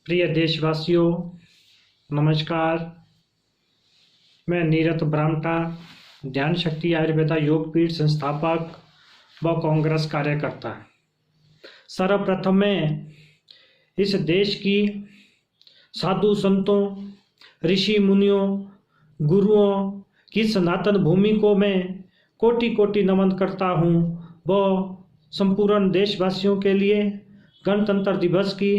प्रिय देशवासियों, नमस्कार। मैं नीरत ब्राह्मटा, ध्यान शक्ति आयुर्वेदा योगपीठ संस्थापक व कांग्रेस कार्यकर्ता। सर्वप्रथम मैं इस देश की साधु संतों, ऋषि मुनियों, गुरुओं की सनातन भूमि को मैं कोटि कोटि नमन करता हूँ व संपूर्ण देशवासियों के लिए गणतंत्र दिवस की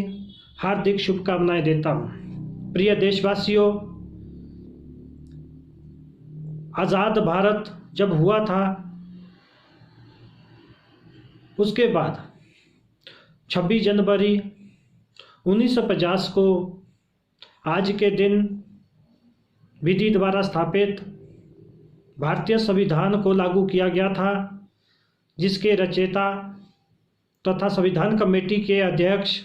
हार्दिक शुभकामनाएं देता हूँ। प्रिय देशवासियों, आज़ाद भारत जब हुआ था उसके बाद 26 जनवरी 1950 को आज के दिन विधि द्वारा स्थापित भारतीय संविधान को लागू किया गया था, जिसके रचयिता तथा संविधान कमेटी के अध्यक्ष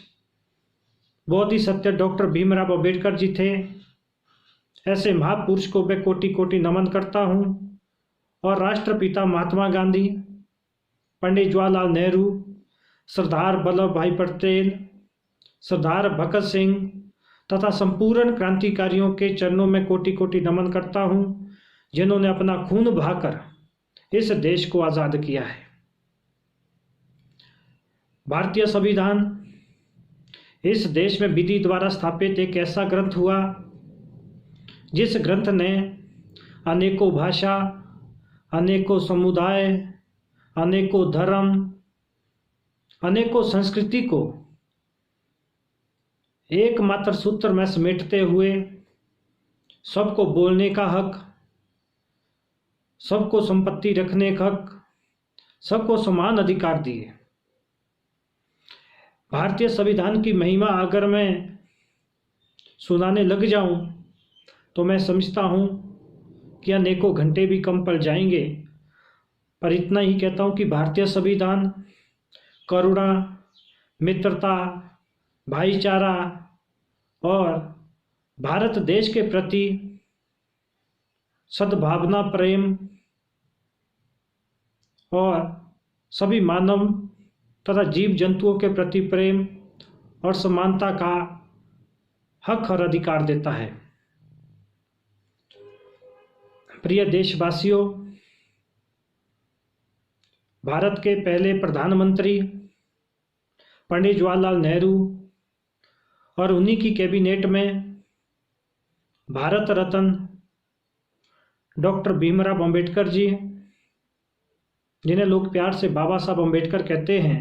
बोधिसत्व डॉक्टर भीमराव अंबेडकर जी थे। ऐसे महापुरुष को मैं कोटि कोटि नमन करता हूँ और राष्ट्रपिता महात्मा गांधी, पंडित जवाहरलाल नेहरू, सरदार वल्लभ भाई पटेल, सरदार भगत सिंह तथा संपूर्ण क्रांतिकारियों के चरणों में कोटि कोटि नमन करता हूँ, जिन्होंने अपना खून बहाकर इस देश को आज़ाद किया है। भारतीय संविधान इस देश में विधि द्वारा स्थापित एक ऐसा ग्रंथ हुआ जिस ग्रंथ ने अनेकों भाषा, अनेकों समुदाय, अनेकों धर्म, अनेकों संस्कृति को एकमात्र सूत्र में समेटते हुए सबको बोलने का हक, सबको संपत्ति रखने का हक, सबको समान अधिकार दिए। भारतीय संविधान की महिमा अगर मैं सुनाने लग जाऊं तो मैं समझता हूं कि अनेकों घंटे भी कम पड़ जाएंगे, पर इतना ही कहता हूं कि भारतीय संविधान करुणा, मित्रता, भाईचारा और भारत देश के प्रति सद्भावना, प्रेम और सभी मानव तथा जीव जंतुओं के प्रति प्रेम और समानता का हक और अधिकार देता है। प्रिय देशवासियों, भारत के पहले प्रधानमंत्री पंडित जवाहरलाल नेहरू और उन्हीं की कैबिनेट में भारत रत्न डॉक्टर भीमराव अंबेडकर जी, जिन्हें लोग प्यार से बाबा साहब अंबेडकर कहते हैं,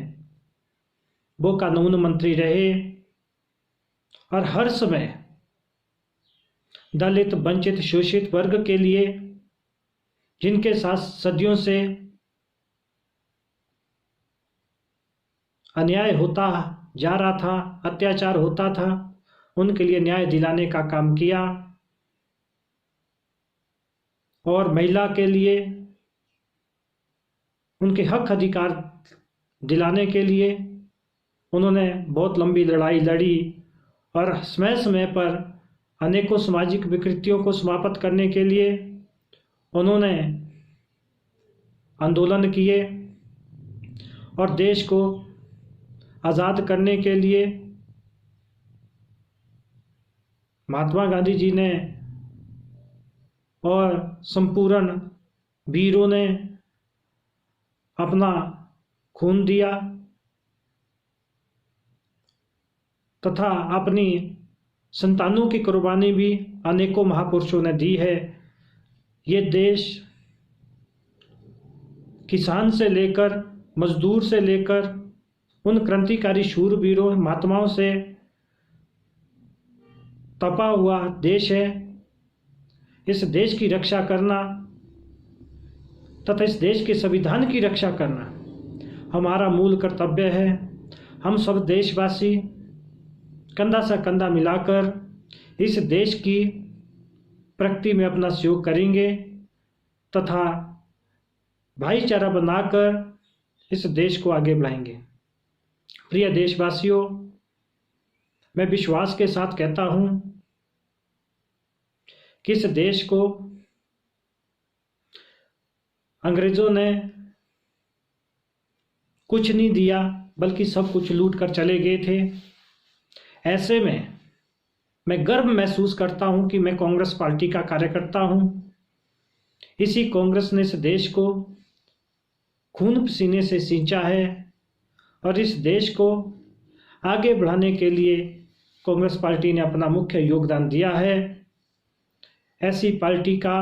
वो कानून मंत्री रहे और हर समय दलित, वंचित, शोषित वर्ग के लिए, जिनके साथ सदियों से अन्याय होता जा रहा था, अत्याचार होता था, उनके लिए न्याय दिलाने का काम किया और महिला के लिए उनके हक अधिकार दिलाने के लिए उन्होंने बहुत लंबी लड़ाई लड़ी और समय समय पर अनेकों सामाजिक विकृतियों को समाप्त करने के लिए उन्होंने आंदोलन किए और देश को आज़ाद करने के लिए महात्मा गांधी जी ने और संपूर्ण वीरों ने अपना खून दिया तथा अपनी संतानों की कुर्बानी भी अनेकों महापुरुषों ने दी है। ये देश किसान से लेकर, मजदूर से लेकर उन क्रांतिकारी शूरवीरों, महात्माओं से तपा हुआ देश है। इस देश की रक्षा करना तथा इस देश के संविधान की रक्षा करना हमारा मूल कर्तव्य है। हम सब देशवासी कंधा से कंधा मिलाकर इस देश की प्रगति में अपना सहयोग करेंगे तथा भाईचारा बनाकर इस देश को आगे बढ़ाएंगे। प्रिय देशवासियों, मैं विश्वास के साथ कहता हूं कि इस देश को अंग्रेजों ने कुछ नहीं दिया, बल्कि सब कुछ लूट कर चले गए थे। ऐसे में मैं गर्व महसूस करता हूं कि मैं कांग्रेस पार्टी का कार्यकर्ता हूं। इसी कांग्रेस ने इस देश को खून पसीने से सींचा है और इस देश को आगे बढ़ाने के लिए कांग्रेस पार्टी ने अपना मुख्य योगदान दिया है। ऐसी पार्टी का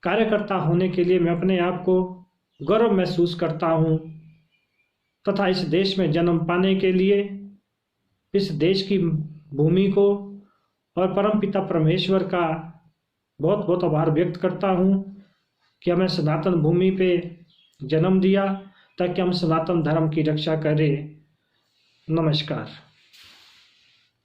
कार्यकर्ता होने के लिए मैं अपने आप को गर्व महसूस करता हूं तथा इस देश में जन्म पाने के लिए इस देश की भूमि को और परमपिता परमेश्वर का बहुत बहुत आभार व्यक्त करता हूं कि हमें सनातन भूमि पे जन्म दिया ताकि हम सनातन धर्म की रक्षा करें। नमस्कार।